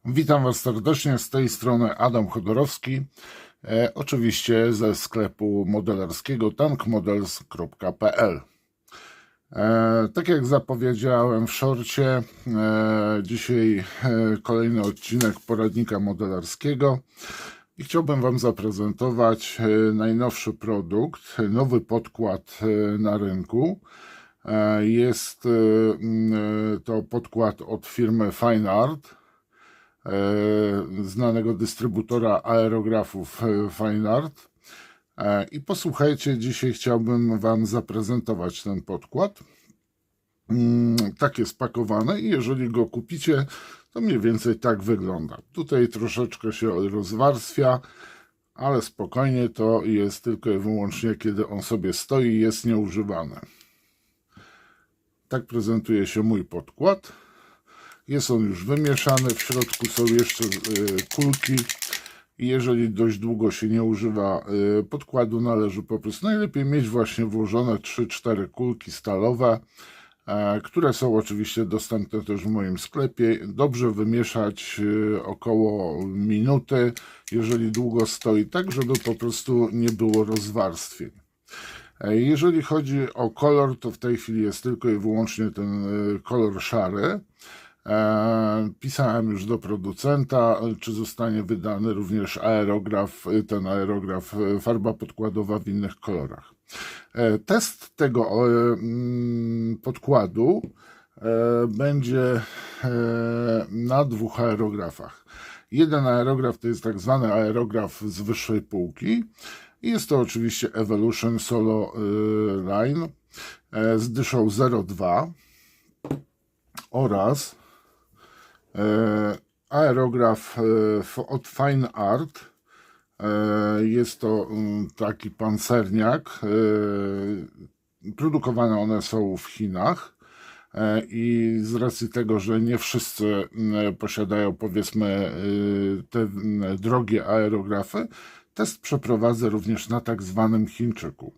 Witam Was serdecznie, z tej strony Adam Chodorowski, oczywiście ze sklepu modelarskiego tankmodels.pl. Tak jak zapowiedziałem w szorcie, dzisiaj kolejny odcinek poradnika modelarskiego i chciałbym Wam zaprezentować najnowszy produkt, nowy podkład na rynku. Jest to podkład od firmy Fine Art, znanego dystrybutora aerografów Fine Art. I posłuchajcie, dzisiaj chciałbym Wam zaprezentować ten podkład. Tak jest pakowany i jeżeli go kupicie, to mniej więcej tak wygląda. Tutaj troszeczkę się rozwarstwia, ale spokojnie, to jest tylko i wyłącznie, kiedy on sobie stoi i jest nieużywany. Tak prezentuje się mój podkład. Jest on już wymieszany, w środku są jeszcze kulki i jeżeli dość długo się nie używa podkładu, należy po prostu najlepiej mieć właśnie włożone 3-4 kulki stalowe, które są oczywiście dostępne też w moim sklepie. Dobrze wymieszać około minuty, jeżeli długo stoi, tak żeby po prostu nie było rozwarstwień. Jeżeli chodzi o kolor, to w tej chwili jest tylko i wyłącznie ten kolor szary. Pisałem już do producenta, czy zostanie wydany również aerograf, ten aerograf, farba podkładowa w innych kolorach. Test tego podkładu będzie na 2 aerografach. Jeden aerograf to jest tak zwany aerograf z wyższej półki. Jest to oczywiście Evolution Solo Line z dyszą 0,2 oraz aerograf od Fine Art. Jest to taki pancerniak. Produkowane one są w Chinach i z racji tego, że nie wszyscy posiadają, powiedzmy, te drogie aerografy, test przeprowadzę również na tak zwanym Chińczyku.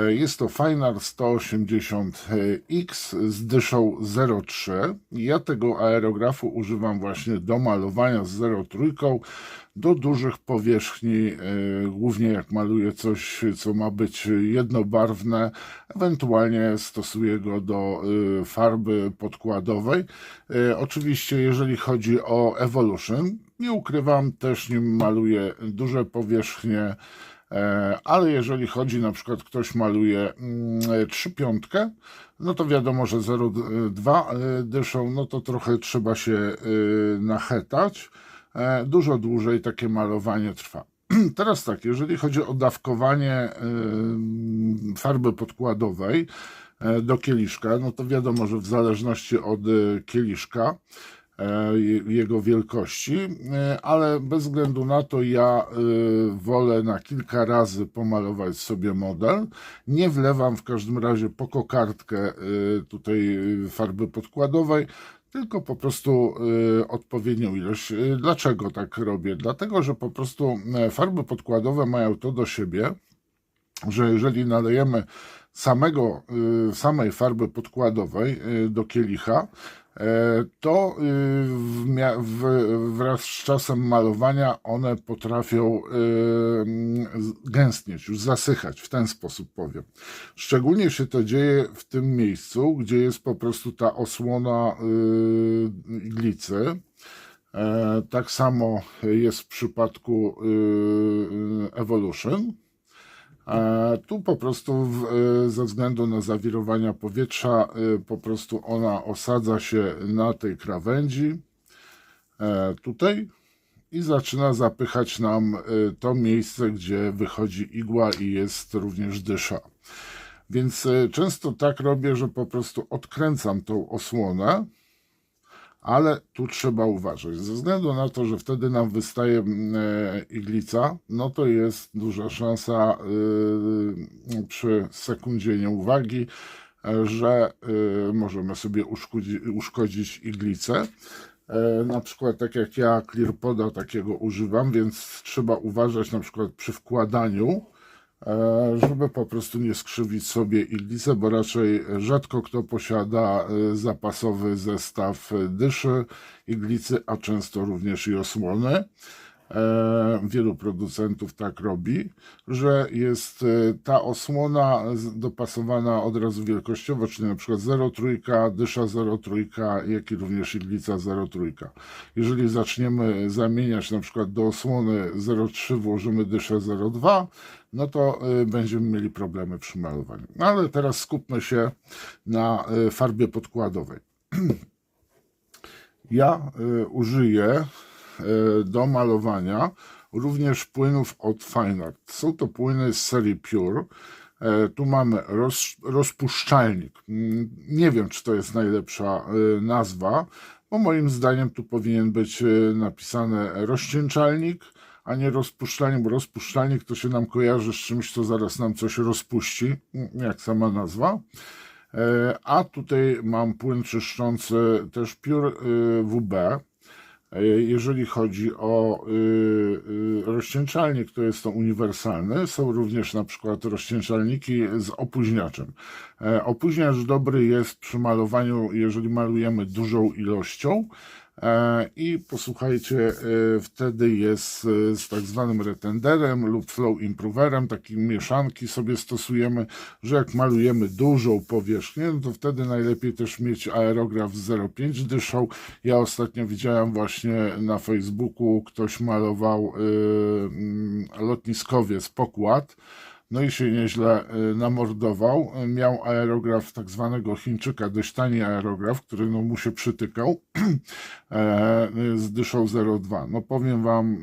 Jest to Fine Art 180X z dyszą 0,3. Ja tego aerografu używam właśnie do malowania z 0,3 do dużych powierzchni, głównie jak maluję coś, co ma być jednobarwne, ewentualnie stosuję go do farby podkładowej. Oczywiście jeżeli chodzi o Evolution, nie ukrywam, też nim maluję duże powierzchnie, ale jeżeli chodzi, na przykład ktoś maluje 3,5, no to wiadomo, że 0,2 dyszą, no to trochę trzeba się nachetać. Dużo dłużej takie malowanie trwa. Teraz tak, jeżeli chodzi o dawkowanie farby podkładowej do kieliszka, no to wiadomo, że w zależności od kieliszka, jego wielkości, ale bez względu na to ja wolę na kilka razy pomalować sobie model. Nie wlewam w każdym razie po kokardkę tutaj farby podkładowej, tylko po prostu odpowiednią ilość. Dlaczego tak robię? Dlatego, że po prostu farby podkładowe mają to do siebie, że jeżeli nalejemy samej farby podkładowej do kielicha, to wraz z czasem malowania one potrafią gęstnieć, już zasychać, w ten sposób powiem. Szczególnie się to dzieje w tym miejscu, gdzie jest po prostu ta osłona iglicy. Tak samo jest w przypadku Evolution. Tu po prostu ze względu na zawirowania powietrza po prostu ona osadza się na tej krawędzi tutaj i zaczyna zapychać nam to miejsce, gdzie wychodzi igła i jest również dysza. Więc często tak robię, że po prostu odkręcam tą osłonę, ale tu trzeba uważać. Ze względu na to, że wtedy nam wystaje iglica, no to jest duża szansa przy sekundzie nieuwagi, że możemy sobie uszkodzić iglicę. Na przykład tak jak ja ClearPoda takiego używam, więc trzeba uważać na przykład przy wkładaniu żeby po prostu nie skrzywić sobie iglicy, bo raczej rzadko kto posiada zapasowy zestaw dyszy, iglicy, a często również i osłony. Wielu producentów tak robi, że jest ta osłona dopasowana od razu wielkościowo, czyli na przykład 0,3, dysza 0,3, jak i również iglica 0,3. Jeżeli zaczniemy zamieniać na przykład do osłony 0,3 włożymy dyszę 0,2, no to będziemy mieli problemy przy malowaniu. No ale teraz skupmy się na farbie podkładowej. Ja użyję do malowania również płynów od Fine Art. Są to płyny z serii Pure. Tu mamy rozpuszczalnik. Nie wiem, czy to jest najlepsza nazwa, bo moim zdaniem tu powinien być napisane rozcieńczalnik, a nie rozpuszczalnik, bo rozpuszczalnik to się nam kojarzy z czymś, co zaraz nam coś rozpuści, jak sama nazwa. A tutaj mam płyn czyszczący też Pure WB. Jeżeli chodzi o rozcieńczalnik, to jest to uniwersalny. Są również na przykład rozcieńczalniki z opóźniaczem. Opóźniacz dobry jest przy malowaniu, jeżeli malujemy dużą ilością. I posłuchajcie, wtedy jest z tak zwanym retenderem lub flow improverem, takim mieszanki sobie stosujemy, że jak malujemy dużą powierzchnię, no to wtedy najlepiej też mieć aerograf z 0,5 dyszą. Ja ostatnio widziałem właśnie na Facebooku, ktoś malował lotniskowiec, pokład. No i się nieźle namordował. Miał aerograf tak zwanego Chińczyka, dość tani aerograf, który no mu się przytykał z dyszą 0,2. No powiem wam,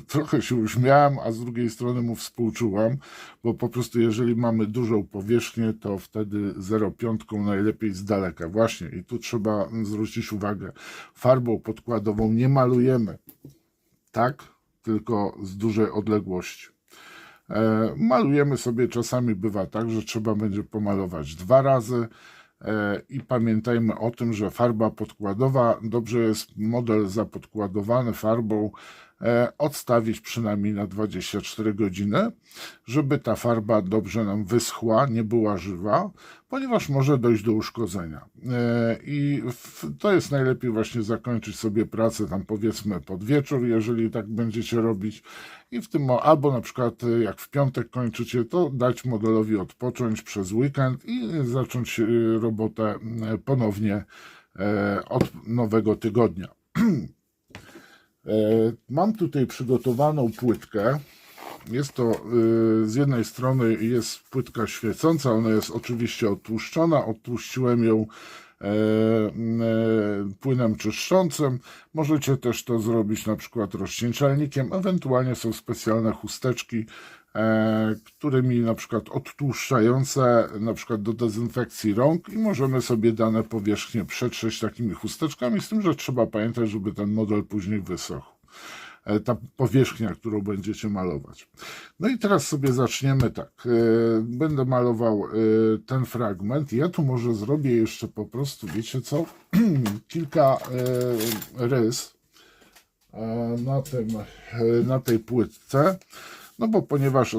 trochę się uśmiałem, a z drugiej strony mu współczułem, bo po prostu jeżeli mamy dużą powierzchnię, to wtedy 0,5 najlepiej z daleka. Właśnie i tu trzeba zwrócić uwagę, farbą podkładową nie malujemy, tak, tylko z dużej odległości. Malujemy sobie, czasami bywa tak, że trzeba będzie pomalować 2 razy i pamiętajmy o tym, że farba podkładowa, dobrze jest model zapodkładowany farbą odstawić przynajmniej na 24 godziny, żeby ta farba dobrze nam wyschła, nie była żywa, ponieważ może dojść do uszkodzenia. I to jest najlepiej właśnie zakończyć sobie pracę tam powiedzmy pod wieczór, jeżeli tak będziecie robić. I w tym, albo na przykład jak w piątek kończycie, to dać modelowi odpocząć przez weekend i zacząć robotę ponownie od nowego tygodnia. Mam tutaj przygotowaną płytkę. Jest to z jednej strony jest płytka świecąca, ona jest oczywiście odtłuszczona. Odtłuściłem ją płynem czyszczącym. Możecie też to zrobić na przykład rozcieńczalnikiem. Ewentualnie są specjalne chusteczki, którymi na przykład odtłuszczające na przykład do dezynfekcji rąk i możemy sobie dane powierzchnie przetrzeć takimi chusteczkami, z tym, że trzeba pamiętać, żeby ten model później wysохł. Ta powierzchnia, którą będziecie malować. No i teraz sobie zaczniemy tak. Będę malował ten fragment. Ja tu może zrobię jeszcze po prostu, wiecie co, kilka rys na tej płytce. No bo ponieważ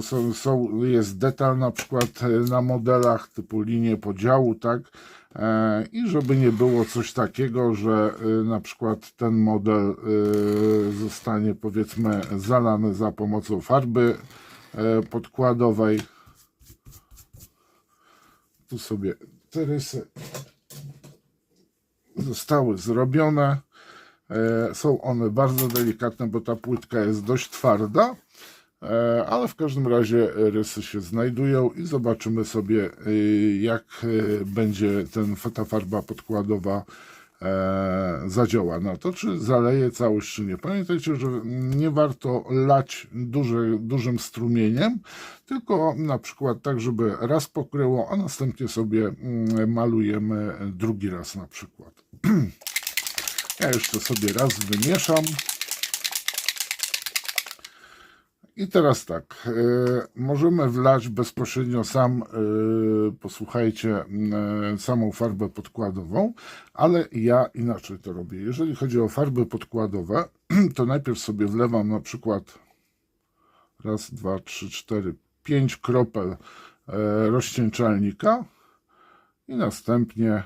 jest detal na przykład na modelach typu linie podziału, tak, i żeby nie było coś takiego, że na przykład ten model zostanie powiedzmy zalany za pomocą farby podkładowej. Tu sobie te rysy zostały zrobione. Są one bardzo delikatne, bo ta płytka jest dość twarda. Ale w każdym razie rysy się znajdują i zobaczymy sobie, jak będzie ta farba podkładowa zadziała na to, czy zaleje całość, czy nie. Pamiętajcie, że nie warto lać dużym strumieniem, tylko na przykład tak, żeby raz pokryło, a następnie sobie malujemy drugi raz na przykład. Ja jeszcze sobie raz wymieszam. I teraz tak, możemy wlać bezpośrednio posłuchajcie, samą farbę podkładową, ale ja inaczej to robię. Jeżeli chodzi o farby podkładowe, to najpierw sobie wlewam na przykład raz, dwa, trzy, cztery, 5 kropel rozcieńczalnika i następnie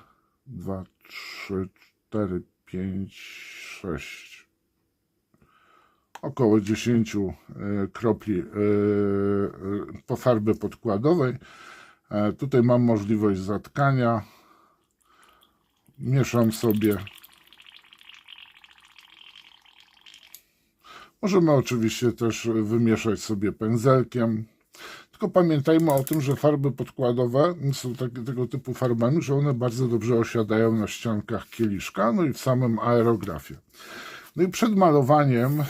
2, 3, 4, 5, 6, około 10 kropli po farby podkładowej. Tutaj mam możliwość zatkania. Mieszam sobie. Możemy oczywiście też wymieszać sobie pędzelkiem. Tylko pamiętajmy o tym, że farby podkładowe są tego typu farbami, że one bardzo dobrze osiadają na ściankach kieliszka, no i w samym aerografie. No i przed malowaniem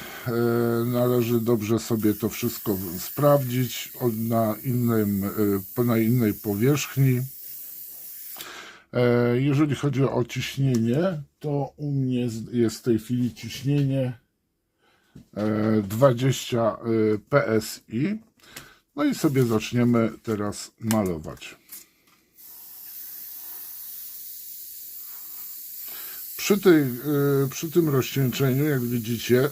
należy dobrze sobie to wszystko sprawdzić na innej powierzchni. Jeżeli chodzi o ciśnienie, to u mnie jest w tej chwili ciśnienie 20 PSI. No i sobie zaczniemy teraz malować. Przy tym rozcieńczeniu, jak widzicie,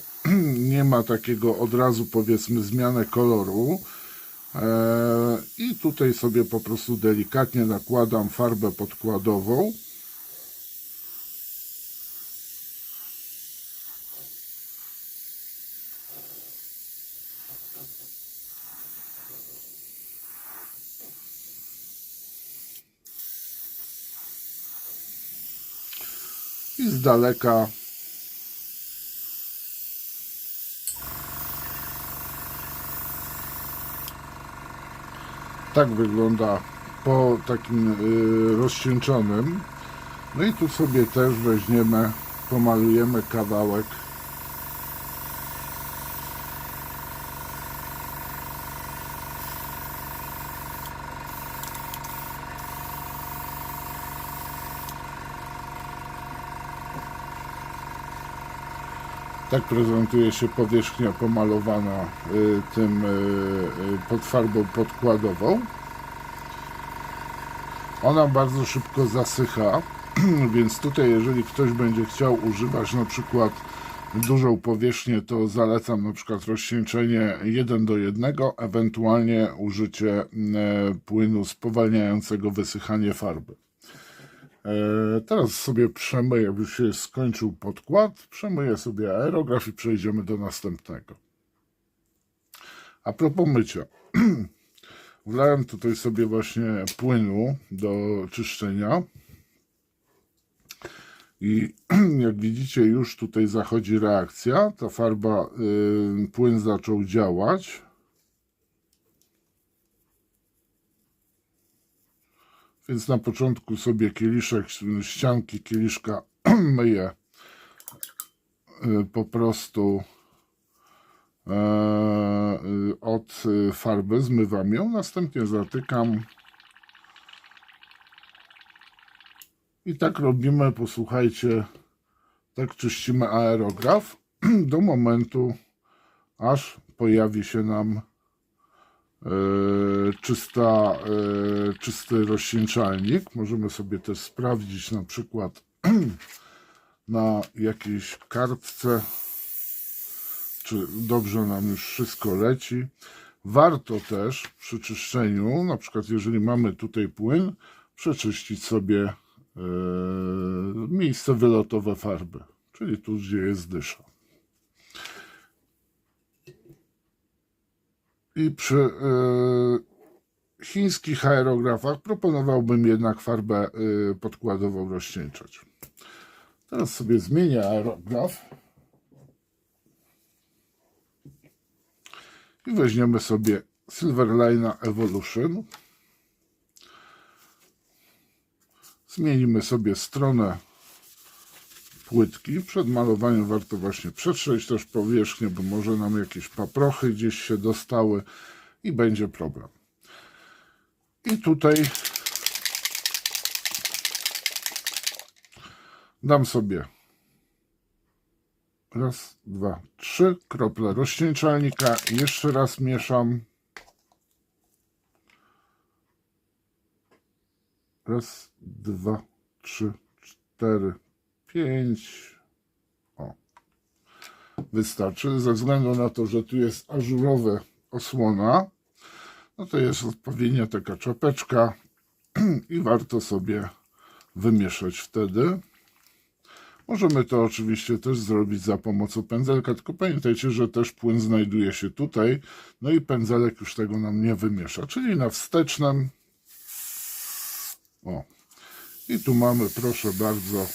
nie ma takiego od razu, powiedzmy, zmiany koloru. I tutaj sobie po prostu delikatnie nakładam farbę podkładową. I z daleka tak wygląda po takim rozcieńczonym. No i tu sobie też weźmiemy, pomalujemy kawałek . Tak prezentuje się powierzchnia pomalowana pod farbą podkładową. Ona bardzo szybko zasycha, więc tutaj jeżeli ktoś będzie chciał używać na przykład dużą powierzchnię, to zalecam na przykład rozcieńczenie 1:1, ewentualnie użycie płynu spowalniającego wysychanie farby. Teraz sobie przemyję, już się skończył podkład, przemyję sobie aerograf i przejdziemy do następnego. A propos mycia. Wlałem tutaj sobie właśnie płynu do czyszczenia i jak widzicie, już tutaj zachodzi reakcja. Ta farba, płyn zaczął działać. Więc na początku sobie kieliszek, ścianki kieliszka myję po prostu od farby, zmywam ją, następnie zatykam i tak robimy, posłuchajcie, tak czyścimy aerograf do momentu, aż pojawi się nam czysty rozcieńczalnik. Możemy sobie też sprawdzić na przykład na jakiejś kartce, czy dobrze nam już wszystko leci. Warto też przy czyszczeniu, na przykład jeżeli mamy tutaj płyn, przeczyścić sobie miejsce wylotowe farby, czyli tu, gdzie jest dysza. I przy chińskich aerografach proponowałbym jednak farbę podkładową rozcieńczać. Teraz sobie zmienię aerograf i weźmiemy sobie Silverline Evolution. Zmienimy sobie stronę płytki. Przed malowaniem warto właśnie przetrzeć też powierzchnię, bo może nam jakieś paprochy gdzieś się dostały i będzie problem. I tutaj dam sobie raz, dwa, trzy krople rozcieńczalnika. Jeszcze raz mieszam. Raz, dwa, trzy, cztery, 5. O. Wystarczy, ze względu na to, że tu jest ażurowa osłona. no to jest odpowiednia taka czapeczka i warto sobie wymieszać wtedy. Możemy to oczywiście też zrobić za pomocą pędzelka, tylko pamiętajcie, że też płyn znajduje się tutaj, no i pędzelek już tego nam nie wymiesza, czyli na wstecznym. O, i tu mamy, proszę bardzo,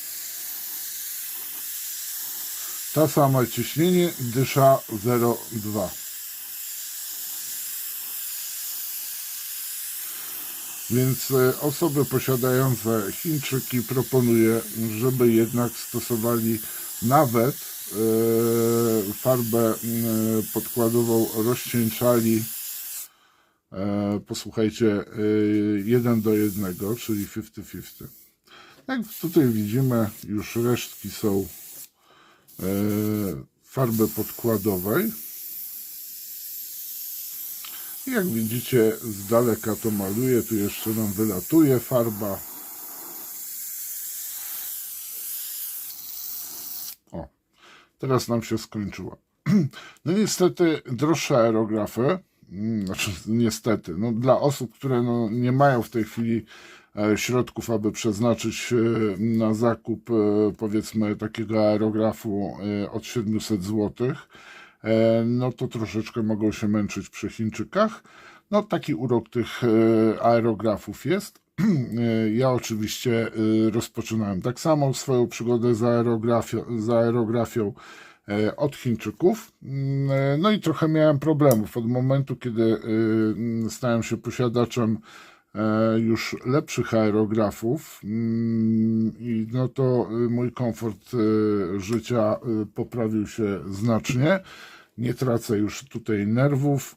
ta sama ciśnienie, dysza 0,2. Więc osoby posiadające Chińczyki proponuję, żeby jednak stosowali nawet farbę podkładową, rozcieńczali, posłuchajcie, 1:1, czyli 50-50. Jak tutaj widzimy, już resztki są farby podkładowej. Jak widzicie, z daleka to maluję, tu jeszcze nam wylatuje farba. O, teraz nam się skończyła. No niestety droższe aerografy, znaczy niestety, no dla osób, które no nie mają w tej chwili środków, aby przeznaczyć na zakup powiedzmy takiego aerografu od 700 zł, no to troszeczkę mogą się męczyć przy Chińczykach. No taki urok tych aerografów jest. Ja oczywiście rozpoczynałem tak samo swoją przygodę z aerografią od Chińczyków. No i trochę miałem problemów od momentu, kiedy stałem się posiadaczem już lepszych aerografów i no to mój komfort życia poprawił się znacznie. Nie tracę już tutaj nerwów.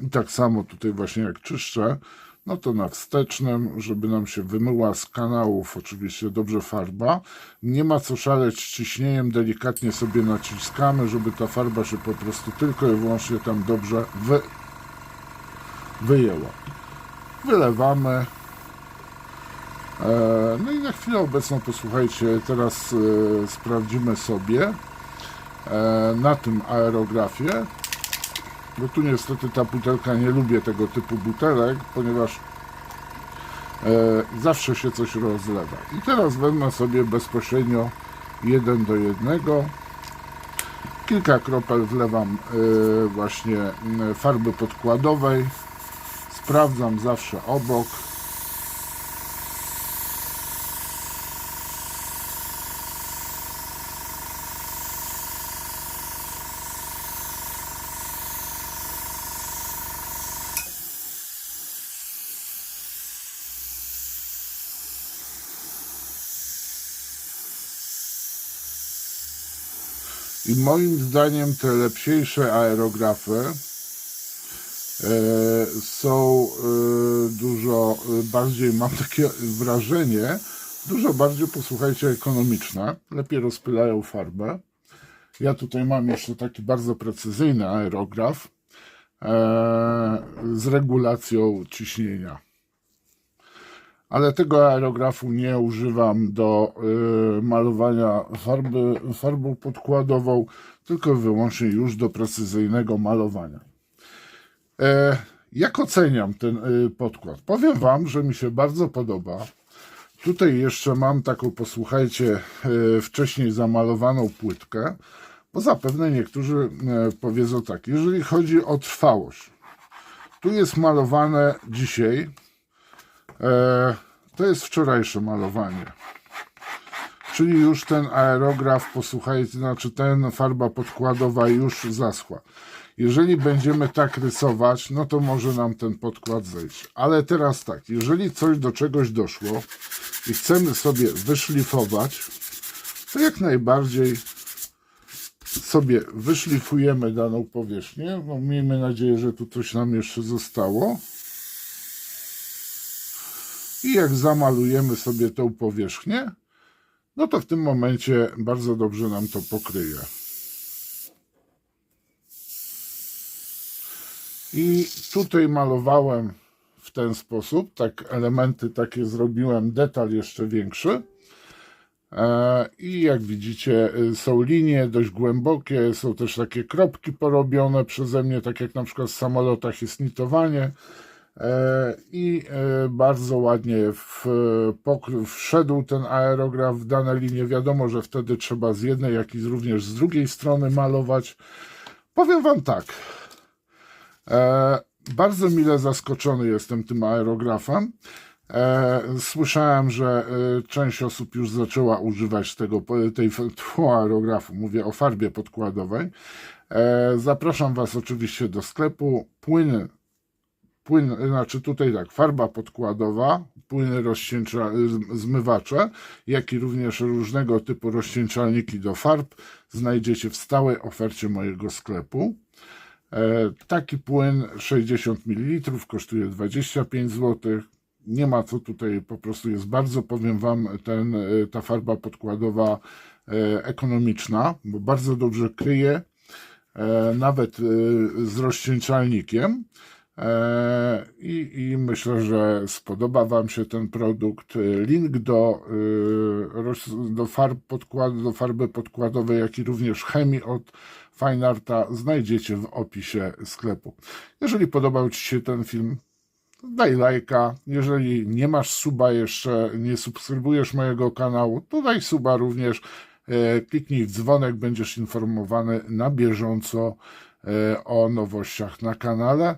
I tak samo tutaj właśnie jak czyszczę, no to na wstecznym, żeby nam się wymyła z kanałów oczywiście dobrze farba. Nie ma co szaleć ciśnieniem, delikatnie sobie naciskamy, żeby ta farba się po prostu tylko i wyłącznie tam dobrze wyjęła. Wylewamy. No i na chwilę obecną, posłuchajcie, teraz sprawdzimy sobie na tym aerografie, bo tu niestety ta butelka, nie lubię tego typu butelek, ponieważ zawsze się coś rozlewa. I teraz wezmę sobie bezpośrednio 1:1. Kilka kropel wlewam właśnie farby podkładowej. Sprawdzam zawsze obok. I moim zdaniem te lepsze aerografy są dużo bardziej, mam takie wrażenie, dużo bardziej, posłuchajcie, ekonomiczne. Lepiej rozpylają farbę. Ja tutaj mam jeszcze taki bardzo precyzyjny aerograf z regulacją ciśnienia. Ale tego aerografu nie używam do malowania farbą podkładową, tylko wyłącznie już do precyzyjnego malowania. Jak oceniam ten podkład? Powiem Wam, że mi się bardzo podoba. Tutaj jeszcze mam taką, posłuchajcie, wcześniej zamalowaną płytkę, bo zapewne niektórzy powiedzą tak, jeżeli chodzi o trwałość. Tu jest malowane dzisiaj. To jest wczorajsze malowanie. Czyli już ten aerograf, posłuchajcie, znaczy ten farba podkładowa już zaschła. Jeżeli będziemy tak rysować, no to może nam ten podkład zejść. Ale teraz tak, jeżeli coś do czegoś doszło i chcemy sobie wyszlifować, to jak najbardziej sobie wyszlifujemy daną powierzchnię. No, miejmy nadzieję, że tu coś nam jeszcze zostało. I jak zamalujemy sobie tą powierzchnię, no to w tym momencie bardzo dobrze nam to pokryje. I tutaj malowałem w ten sposób, tak elementy takie zrobiłem, detal jeszcze większy. I jak widzicie, są linie dość głębokie, są też takie kropki porobione przeze mnie, tak jak na przykład w samolotach jest nitowanie. I bardzo ładnie wszedł ten aerograf w dane linie. Wiadomo, że wtedy trzeba z jednej, jak i również z drugiej strony malować. Powiem wam tak, bardzo mile zaskoczony jestem tym aerografem. Słyszałem, że część osób już zaczęła używać tego aerografu. Mówię o farbie podkładowej. Zapraszam was oczywiście do sklepu. Znaczy tutaj tak, farba podkładowa, płyny zmywacze, jak i również różnego typu rozcieńczalniki do farb znajdziecie w stałej ofercie mojego sklepu. Taki płyn 60 ml kosztuje 25 zł. Nie ma co tutaj, po prostu jest bardzo, powiem wam, ta farba podkładowa ekonomiczna, bo bardzo dobrze kryje, nawet z rozcieńczalnikiem. I myślę, że spodoba wam się ten produkt. Link do farby podkładowej, jak i również chemii od Fine Arta znajdziecie w opisie sklepu. Jeżeli podobał ci się ten film, daj lajka. Jeżeli nie masz suba jeszcze, nie subskrybujesz mojego kanału, to daj suba również. Kliknij w dzwonek, będziesz informowany na bieżąco o nowościach na kanale.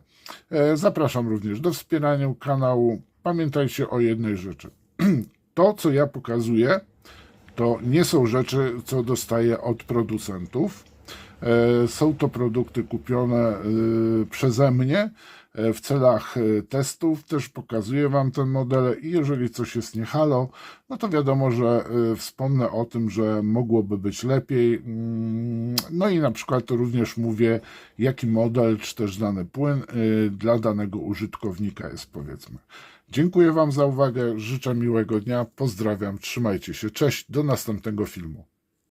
Zapraszam również do wspierania kanału. Pamiętajcie o jednej rzeczy. To, co ja pokazuję, to nie są rzeczy, co dostaję od producentów. Są to produkty kupione przeze mnie w celach testów. Też pokazuję wam ten model i jeżeli coś jest nie halo, no to wiadomo, że wspomnę o tym, że mogłoby być lepiej. No i na przykład to również mówię, jaki model czy też dany płyn dla danego użytkownika jest, powiedzmy. Dziękuję wam za uwagę, życzę miłego dnia, pozdrawiam, trzymajcie się, cześć, do następnego filmu.